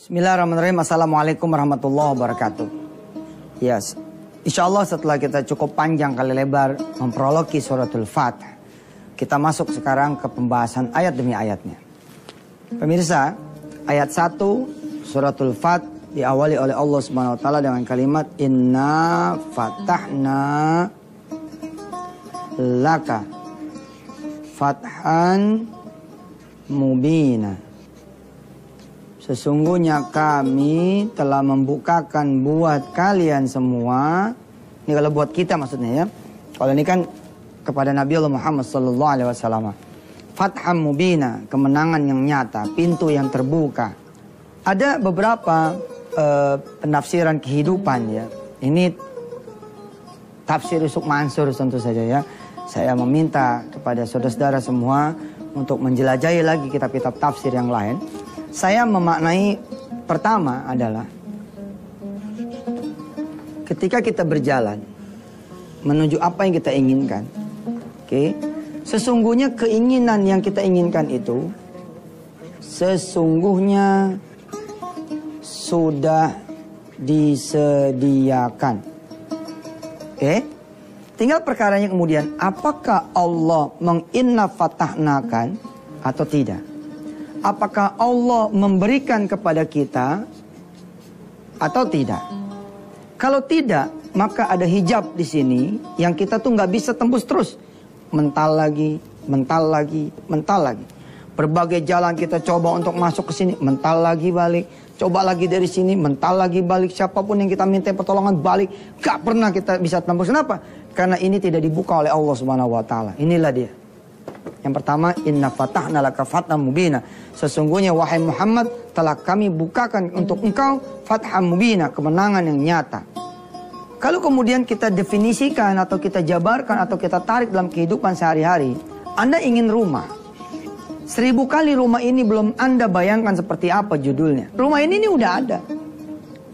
Bismillahirrahmanirrahim. Assalamualaikum warahmatullahi wabarakatuh. Yes. Insyaallah setelah kita cukup panjang kali lebar memprologi suratul Fat, kita masuk sekarang ke pembahasan ayat demi ayatnya. Pemirsa, ayat 1 suratul Fat diawali oleh Allah Subhanahu wa taala dengan kalimat inna fatahna laka fathan mubina. Sesungguhnya kami telah membukakan buat kalian semua. Ini kalau buat kita maksudnya ya. Kalau ini kan kepada Nabi Allah Muhammad SAW. Fatham mubina, kemenangan yang nyata, pintu yang terbuka. Ada beberapa penafsiran kehidupan ya. Ini tafsir Yusuf Mansur tentu saja ya. Saya meminta kepada saudara-saudara semua untuk menjelajahi lagi kitab-kitab tafsir yang lain. Saya memaknai pertama adalah ketika kita berjalan menuju apa yang kita inginkan. Oke. Sesungguhnya keinginan yang kita inginkan itu sesungguhnya sudah disediakan. Oke. Tinggal perkaranya kemudian apakah Allah menginna fatahnakan atau tidak? Apakah Allah memberikan kepada kita atau tidak? Kalau tidak, maka ada hijab di sini yang kita tuh nggak bisa tembus terus. Mental lagi, mental lagi, mental lagi. Berbagai jalan kita coba untuk masuk ke sini, mental lagi balik. Coba lagi dari sini, mental lagi balik. Siapapun yang kita minta pertolongan balik, gak pernah kita bisa tembus. Kenapa? Karena ini tidak dibuka oleh Allah Subhanahu wa taala. Inilah dia. Yang pertama, inna fatahna laka fathan mubina. Sesungguhnya wahai Muhammad telah kami bukakan untuk engkau fatham mubina, kemenangan yang nyata. Kalau kemudian kita definisikan atau kita jabarkan atau kita tarik dalam kehidupan sehari-hari, Anda ingin rumah. 1000 kali rumah ini belum Anda bayangkan seperti apa judulnya. Rumah ini udah ada.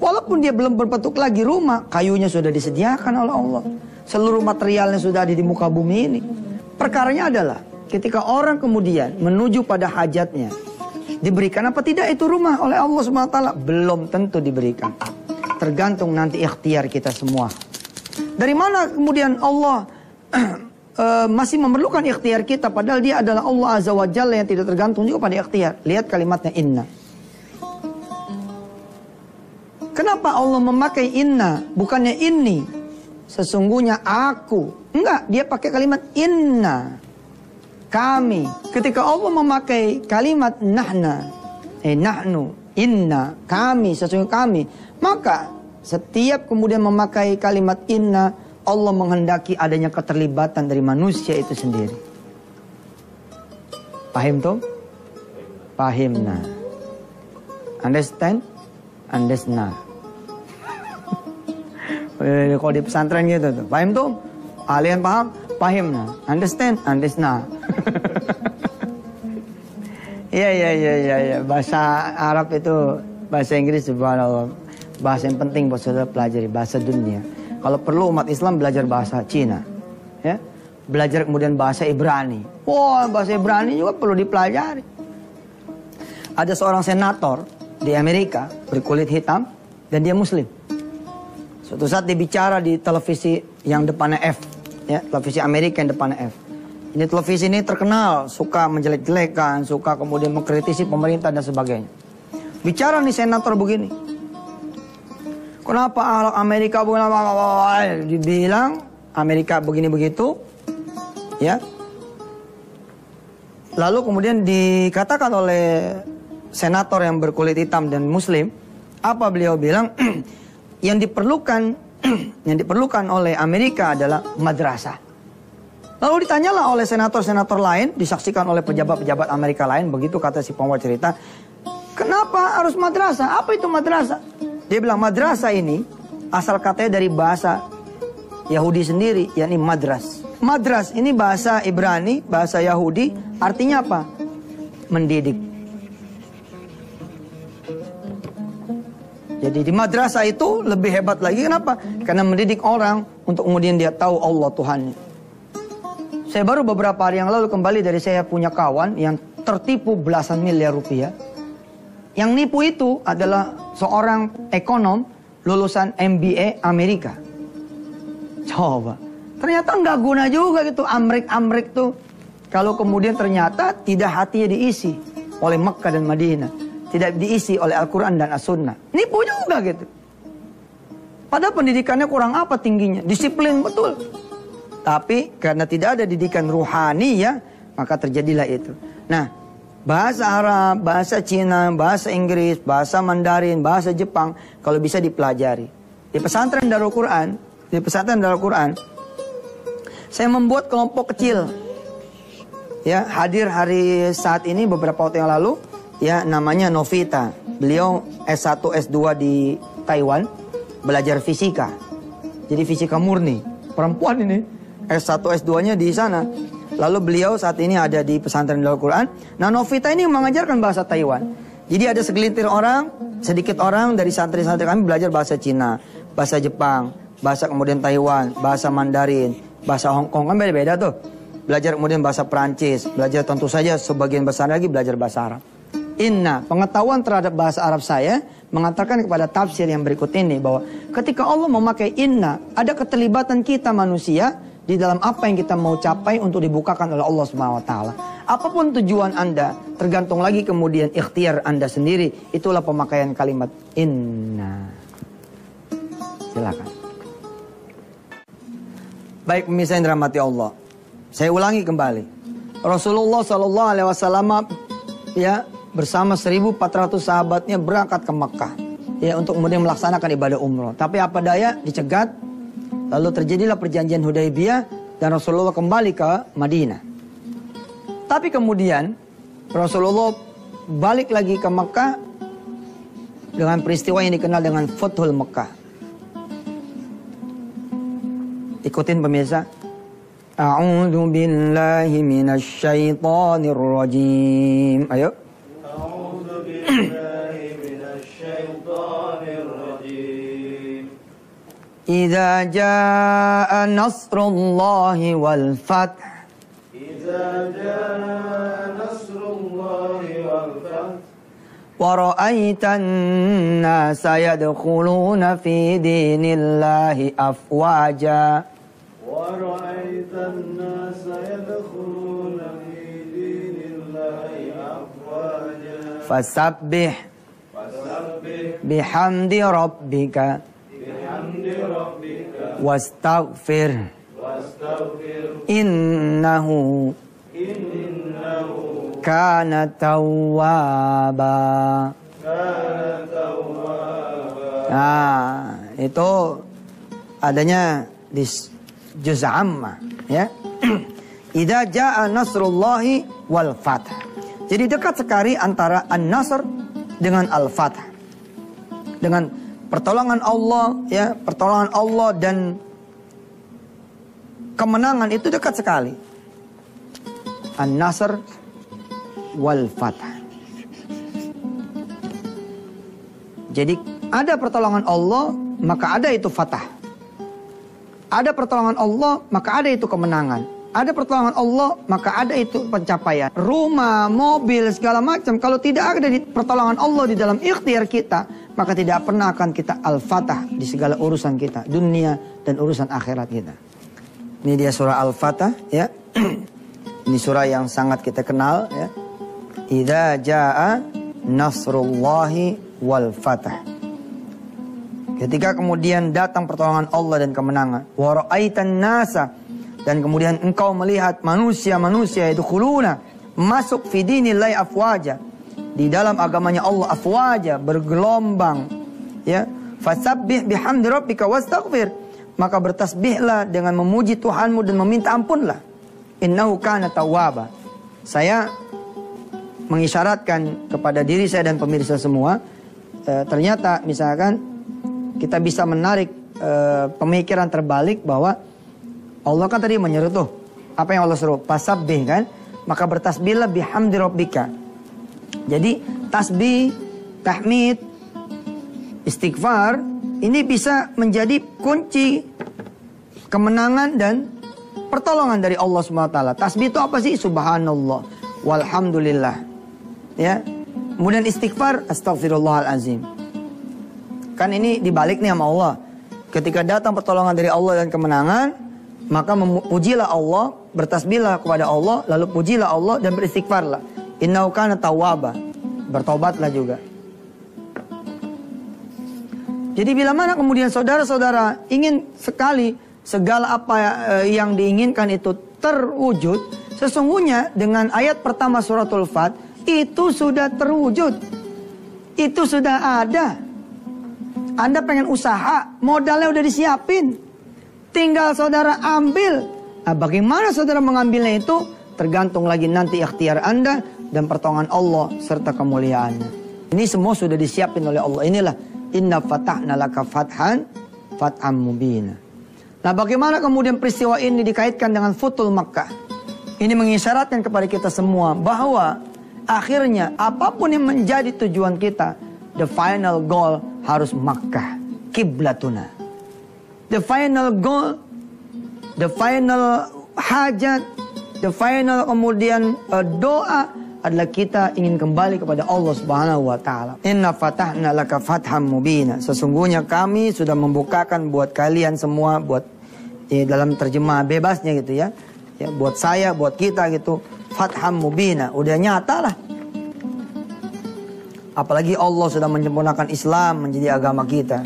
Walaupun dia belum berbentuk lagi rumah, kayunya sudah disediakan oleh Allah. Seluruh materialnya sudah ada di muka bumi ini. Perkaranya adalah ketika orang kemudian menuju pada hajatnya, diberikan apa tidak itu rumah oleh Allah SWT? Belum tentu diberikan. Tergantung nanti ikhtiar kita semua. Dari mana kemudian Allah masih memerlukan ikhtiar kita, padahal dia adalah Allah Azza wa Jalla yang tidak tergantung juga pada ikhtiar. Lihat kalimatnya inna. Kenapa Allah memakai inna, bukannya inni? Sesungguhnya aku. Enggak, dia pakai kalimat inna. Kami. Ketika Allah memakai kalimat nahnu, inna, kami, sesungguhnya kami. Maka setiap kemudian memakai kalimat inna, Allah menghendaki adanya keterlibatan dari manusia itu sendiri. Paham tuh? Pahimna. Understand? Understand. Kalau di pesantren gitu tuh. Paham tuh? Kalian paham? Pahimna. Understand? Understand. Iya. Bahasa Arab itu, bahasa Inggris subhanallah. Bahasa yang penting buat saudara pelajari, bahasa dunia. Kalau perlu umat Islam belajar bahasa Cina. Ya. Belajar kemudian bahasa Ibrani. Wah, bahasa Ibrani juga perlu dipelajari. Ada seorang senator di Amerika berkulit hitam dan dia muslim. Suatu saat dia bicara di televisi yang depannya F. Ya, televisi Amerika yang depannya F. Ini televisi ini terkenal suka menjelek-jelekan, suka kemudian mengkritisi pemerintah dan sebagainya. Bicara nih senator begini. Kenapa ahlak Amerika dibilang Amerika begini begitu? Ya. Lalu kemudian dikatakan oleh senator yang berkulit hitam dan muslim, apa beliau bilang? Yang diperlukan oleh Amerika adalah madrasah. Lalu ditanyalah oleh senator-senator lain, disaksikan oleh pejabat-pejabat Amerika lain, begitu kata si pembawa cerita. Kenapa harus madrasah? Apa itu madrasah? Dia bilang madrasah ini asal katanya dari bahasa Yahudi sendiri, yakni madras. Madras ini bahasa Ibrani, bahasa Yahudi, artinya apa? Mendidik. Jadi di madrasah itu lebih hebat lagi. Kenapa? Karena mendidik orang untuk kemudian dia tahu Allah Tuhannya. Saya baru beberapa hari yang lalu kembali dari saya punya kawan yang tertipu belasan miliar rupiah. Yang nipu itu adalah seorang ekonom lulusan MBA Amerika. Coba. Ternyata nggak guna juga gitu amrik-amrik tuh. Kalau kemudian ternyata tidak hatinya diisi oleh Mekah dan Madinah. Tidak diisi oleh Al-Quran dan As-Sunnah. Nipu juga gitu. Padahal pendidikannya kurang apa tingginya. Disiplin betul. Tapi karena tidak ada didikan ruhani ya, maka terjadilah itu. Nah, bahasa Arab, bahasa Cina, bahasa Inggris, bahasa Mandarin, bahasa Jepang, kalau bisa dipelajari. Di pesantren Darul Quran, saya membuat kelompok kecil. Ya, hadir hari saat ini beberapa waktu yang lalu, ya, namanya Novita. Beliau S1, S2 di Taiwan, belajar fisika. Jadi fisika murni. Perempuan ini, S1, S2-nya di sana. Lalu beliau saat ini ada di pesantren Darul Quran. Nah, Novita ini mengajarkan bahasa Taiwan. Jadi ada segelintir orang, sedikit orang dari santri-santri kami belajar bahasa Cina, bahasa Jepang, bahasa kemudian Taiwan, bahasa Mandarin, bahasa Hong Kong, kan beda-beda tuh. Belajar kemudian bahasa Perancis, belajar tentu saja sebagian besar lagi belajar bahasa Arab. Inna, pengetahuan terhadap bahasa Arab saya mengatakan kepada tafsir yang berikut ini bahwa ketika Allah memakai inna, ada keterlibatan kita manusia di dalam apa yang kita mau capai untuk dibukakan oleh Allah SWT. Apapun tujuan Anda, tergantung lagi kemudian ikhtiar Anda sendiri. Itulah pemakaian kalimat inna. Silakan. Baik pemirsa yang dirahmati Allah, saya ulangi kembali. Rasulullah SAW ya bersama 1.400 sahabatnya berangkat ke Mekah ya untuk kemudian melaksanakan ibadah umroh. Tapi apa daya, dicegat. Lalu terjadilah perjanjian Hudaybiyah dan Rasulullah kembali ke Madinah. Tapi kemudian Rasulullah balik lagi ke Mekah dengan peristiwa yang dikenal dengan Fathul Mekah. Ikutin pemirsa. A'udzu billahi minasy syaithanir rajim. Ayo. A'udzu billahi minasy syaithanir rajim. Idza jaa nasrullahi wal fath. Idza jaa nasrullahi wal fath. Wa ra'aitan nasa yadkhuluna fi dinillahi afwaja. وَرَأَيْتَ النَّاسَ يَدْخُلُونَ فِي دِينِ اللَّهِ أَفْوَاجًا فَسَبِّحْ بِحَمْدِ رَبِّكَ وَاسْتَغْفِرْ إِنَّهُ كَانَ تَوَّابًا. Nah, itu adanya di juz amma ya. Idza jaa nasrullahi wal fath. Jadi dekat sekali antara an-nasr dengan al-fath. Dengan pertolongan Allah ya, pertolongan Allah dan kemenangan itu dekat sekali. An-nasr wal fath. Jadi ada pertolongan Allah, maka ada itu fatah. Ada pertolongan Allah, maka ada itu kemenangan. Ada pertolongan Allah, maka ada itu pencapaian. Rumah, mobil, segala macam. Kalau tidak ada pertolongan Allah di dalam ikhtiar kita, maka tidak pernah akan kita al-fatah di segala urusan kita. Dunia dan urusan akhirat kita. Ini dia surah Al-Fatah ya. Ini surah yang sangat kita kenal ya. Idza jaa nasrullahi wal fath. Ketika kemudian datang pertolongan Allah dan kemenangan. Wa ra'aitan nasa, dan kemudian engkau melihat manusia-manusia itu khuluna, masuk fi dinillahi afwaja, di dalam agamanya Allah afwaja, bergelombang ya. Fasabbih bihamdi rabbika wastaghfir, maka bertasbihlah dengan memuji Tuhanmu dan meminta ampunlah. Innahu kana tawwaba. Saya mengisyaratkan kepada diri saya dan pemirsa semua, ternyata misalkan kita bisa menarik pemikiran terbalik bahwa Allah kan tadi menyeru tuh. Apa yang Allah suruh? Fasabbih kan? Maka bertasbihlah bihamdi rabbika. Jadi tasbih, tahmid, istighfar ini bisa menjadi kunci kemenangan dan pertolongan dari Allah SWT. Tasbih itu apa sih? Subhanallah, walhamdulillah. Ya. Kemudian istighfar, astagfirullahalazim. Kan ini dibalik nih sama Allah. Ketika datang pertolongan dari Allah dan kemenangan, maka memujilah Allah, bertasbihlah kepada Allah, lalu pujilah Allah dan beristighfarlah. Innahu kana tawwaba. Bertobatlah juga. Jadi bila mana kemudian saudara-saudara ingin sekali segala apa yang diinginkan itu terwujud, sesungguhnya dengan ayat pertama suratul Fat itu sudah terwujud. Itu sudah ada. Anda pengen usaha, modalnya udah disiapin. Tinggal saudara ambil. Nah, bagaimana saudara mengambilnya itu tergantung lagi nanti ikhtiar Anda dan pertolongan Allah serta kemuliaannya. Ini semua sudah disiapin oleh Allah. Inilah inna fatahna laka fathan mubina. Nah, bagaimana kemudian peristiwa ini dikaitkan dengan Futul Makkah? Ini mengisyaratkan kepada kita semua bahwa akhirnya apapun yang menjadi tujuan kita, the final goal harus Makkah, kiblatuna. The final goal, the final hajat, the final kemudian doa adalah kita ingin kembali kepada Allah Subhanahu wa taala. Inna fatahna laka fatham mubina. Sesungguhnya kami sudah membukakan buat kalian semua, buat dalam terjemah bebasnya gitu ya. Ya, buat saya, buat kita gitu, fatham mubina, udah nyata lah. Apalagi Allah sudah menyempurnakan Islam menjadi agama kita.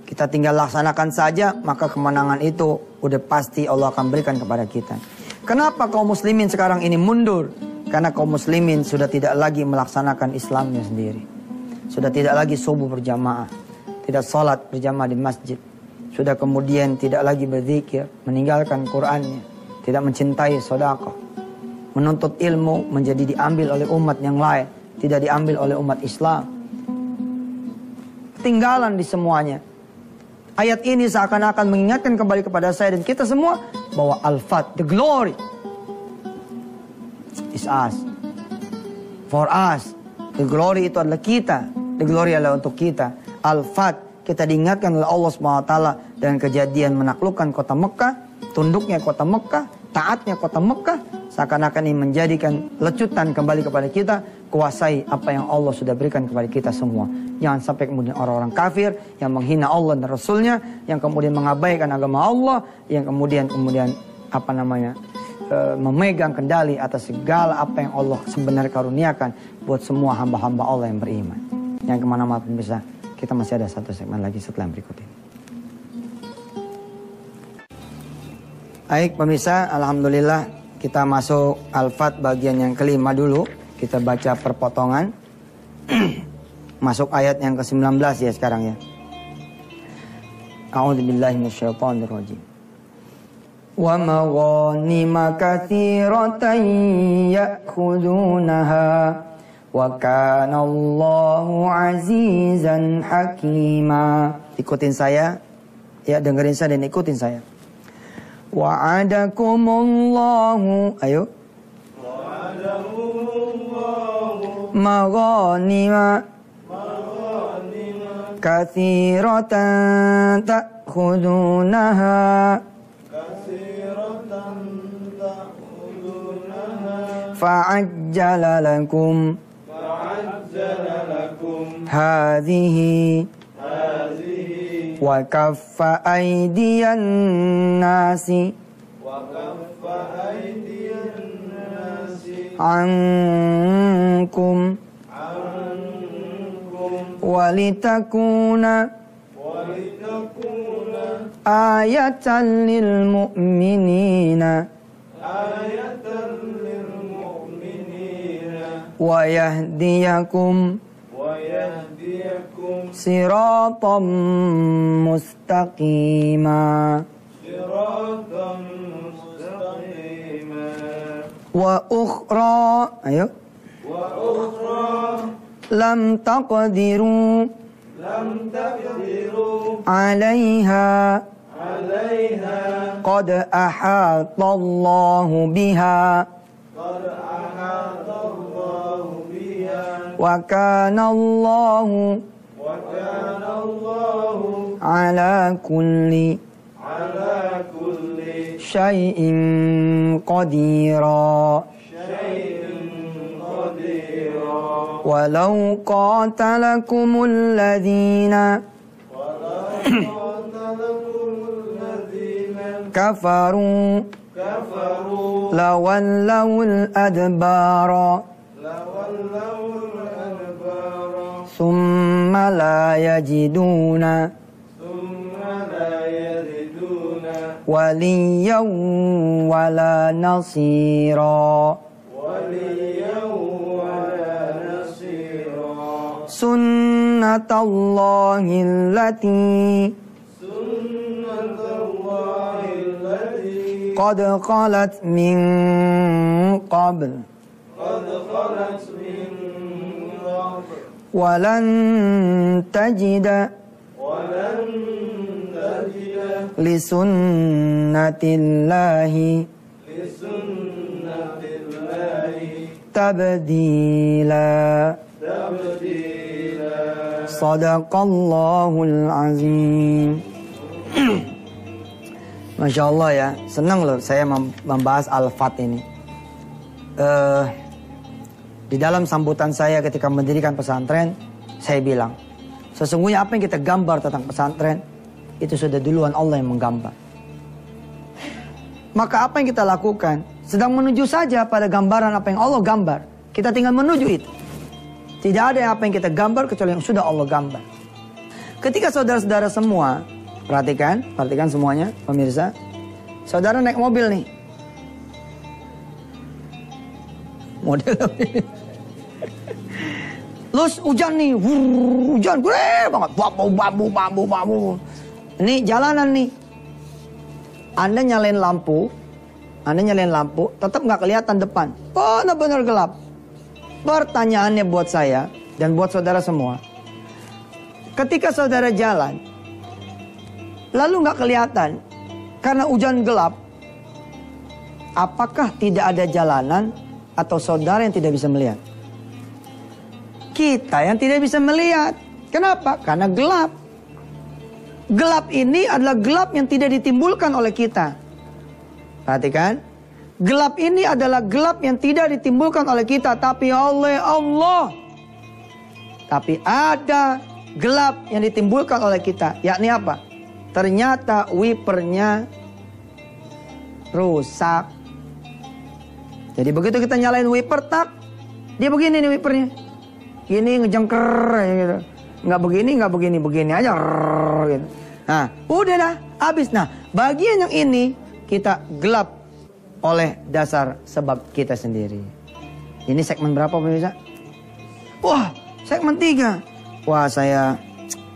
Kita tinggal laksanakan saja, maka kemenangan itu udah pasti Allah akan berikan kepada kita. Kenapa kaum muslimin sekarang ini mundur? Karena kaum muslimin sudah tidak lagi melaksanakan Islamnya sendiri. Sudah tidak lagi subuh berjamaah, tidak sholat berjamaah di masjid. Sudah kemudian tidak lagi berzikir, meninggalkan Qur'annya, tidak mencintai sedekah. Menuntut ilmu menjadi diambil oleh umat yang lain, tidak diambil oleh umat Islam. Ketinggalan di semuanya. Ayat ini seakan-akan mengingatkan kembali kepada saya dan kita semua bahwa Al-Fat, the glory is us. For us. The glory itu adalah kita. The glory adalah untuk kita. Al-Fat, kita diingatkan oleh Allah SWT dengan kejadian menaklukkan kota Mekah, tunduknya kota Mekah, taatnya kota Mekah, seakan-akan ini menjadikan lecutan kembali kepada kita, kuasai apa yang Allah sudah berikan kepada kita semua. Jangan sampai kemudian orang-orang kafir yang menghina Allah dan Rasulnya, yang kemudian mengabaikan agama Allah, yang kemudian memegang kendali atas segala apa yang Allah sebenarnya karuniakan buat semua hamba-hamba Allah yang beriman. Yang kemana-mana pemirsa, kita masih ada satu segmen lagi setelah yang berikut ini. Baik pemirsa, alhamdulillah kita masuk Al-Fat bagian yang kelima dulu. Kita baca perpotongan. Masuk ayat yang ke-19 ya sekarang ya. A'udzubillahi minasyaitonirrajim. Wa maghanima katsiratan ya'khudunaha wa kana Allahu 'azizan hakima. Ikutin saya. Ya, dengerin saya dan ikutin saya. Wa'adakumullahu, ayo. Maghanima katsiratan ta'khudunaha fa'ajjala lakum hadhihi wa kaffa aydiyan nasi ankum walitakuna ayatan lil mu'minina wa yahdiyakum siratan mustaqima wa ukhra, ayo. Wa ukhra lam taqdiru alaiha qad ahata Allahu biha wa kana Allahu ala kulli syai'in qadira. walau qatalakumul ladzina kafaru lawallawul adbara summa la yajiduna waliyan wala nasira sunnatallahi allati qad khalat min qabl walan tajida lisunnatillahi tabdila. Sadaqallahul azim. Masya Allah ya, senang loh saya membahas Al-Fat ini. Di dalam sambutan saya ketika mendirikan pesantren, saya bilang, sesungguhnya apa yang kita gambar tentang pesantren, itu sudah duluan Allah yang menggambar. Maka apa yang kita lakukan, sedang menuju saja pada gambaran apa yang Allah gambar. Kita tinggal menuju itu. Tidak ada apa yang kita gambar kecuali yang sudah Allah gambar. Ketika saudara-saudara semua, perhatikan semuanya, pemirsa. Saudara naik mobil nih. Model ini. Terus hujan nih, hujan gede banget. Bambu. Ini jalanan nih. Anda nyalain lampu, tetap nggak kelihatan depan. Benar-benar gelap. Pertanyaannya buat saya dan buat saudara semua. Ketika saudara jalan, lalu nggak kelihatan karena hujan gelap, apakah tidak ada jalanan atau saudara yang tidak bisa melihat? Kita yang tidak bisa melihat. Kenapa? Karena gelap. Gelap ini adalah gelap yang tidak ditimbulkan oleh kita. Perhatikan. Gelap ini adalah gelap yang tidak ditimbulkan oleh kita, tapi oleh Allah. Tapi ada gelap yang ditimbulkan oleh kita. Yakni apa? Ternyata wipernya rusak. Jadi begitu kita nyalain wiper, tak, dia begini nih wipernya. Gini ngejengker gitu. Nggak begini aja. Gitu. Nah, udah dah, habis. Nah, bagian yang ini kita gelap oleh dasar sebab kita sendiri. Ini segmen berapa pemirsa? Wah, segmen 3. Wah, saya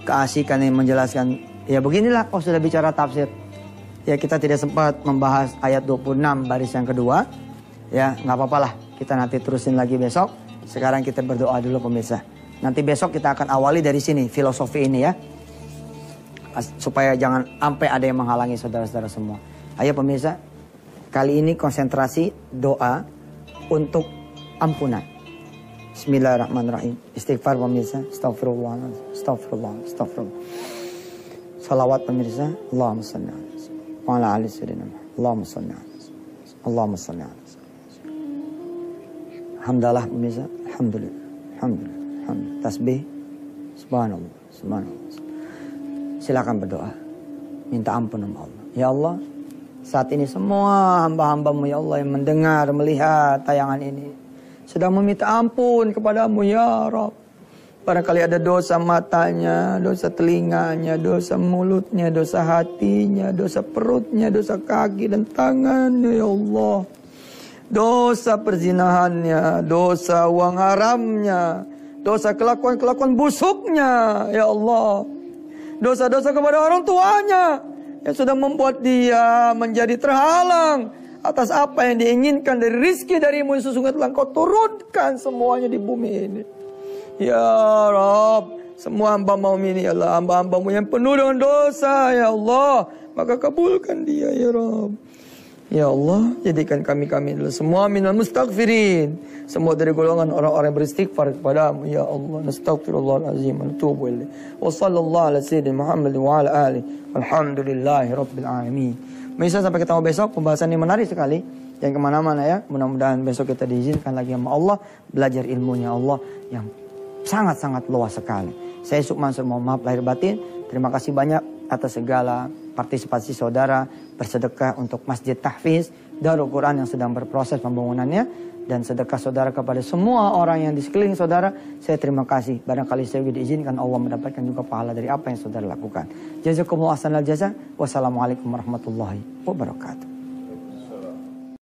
keasikan nih menjelaskan. Ya beginilah, sudah bicara tafsir. Ya kita tidak sempat membahas ayat 26 baris yang kedua. Ya nggak apa-apa lah, kita nanti terusin lagi besok. Sekarang kita berdoa dulu pemirsa. Nanti besok kita akan awali dari sini, filosofi ini ya. Supaya jangan sampai ada yang menghalangi saudara-saudara semua. Ayo pemirsa. Kali ini konsentrasi doa untuk ampunan. Bismillahirrahmanirrahim. Istighfar pemirsa. Astagfirullah. Salawat pemirsa. Allahumma salli ala sayyidina Muhammad. Allahumma salli ala Alhamdulillah pemirsa. Alhamdulillah. Tasbih. Subhanallah. Silakan berdoa. Minta ampun sama Allah. Ya Allah, saat ini semua hamba-hambamu ya Allah yang mendengar, melihat tayangan ini sedang meminta ampun kepadamu ya Rabb. Barangkali ada dosa matanya, dosa telinganya, dosa mulutnya, dosa hatinya, dosa perutnya, dosa kaki dan tangannya ya Allah. Dosa perzinahannya, dosa uang haramnya, dosa kelakuan-kelakuan busuknya ya Allah. Dosa-dosa kepada orang tuanya yang sudah membuat dia menjadi terhalang atas apa yang diinginkan dari rizki darimu yang sesungguhnya telah Engkau turunkan semuanya di bumi ini. Ya Rabb, semua hamba-Mu ini ya Allah, hamba-hamba-Mu yang penuh dengan dosa ya Allah, maka kabulkan dia ya Rabb. Ya Allah, jadikan kami adalah semua minal mustaghfirin. Semua dari golongan orang-orang beristighfar kepadamu. Ya Allah, nastaghfirullahalazim wa natubu ilaih. Wa sallallahu ala sayyidina Muhammad wa ala alihi. Alhamdulillahi rabbil alamin. Bisa sampai ketemu besok. Pembahasan ini menarik sekali. Jangan kemana-mana ya. Mudah-mudahan besok kita diizinkan lagi sama Allah. Belajar ilmunya Allah yang sangat-sangat luas sekali. Saya Yusuf Mansur, mohon maaf lahir batin. Terima kasih banyak atas segala partisipasi saudara bersedekah untuk Masjid Tahfiz Darul Quran yang sedang berproses pembangunannya, dan sedekah saudara kepada semua orang yang di sekeliling saudara. Saya terima kasih. Barangkali saya diizinkan Allah mendapatkan juga pahala dari apa yang saudara lakukan. Jazakumullah ahsanal jazaa. Wassalamualaikum warahmatullahi wabarakatuh.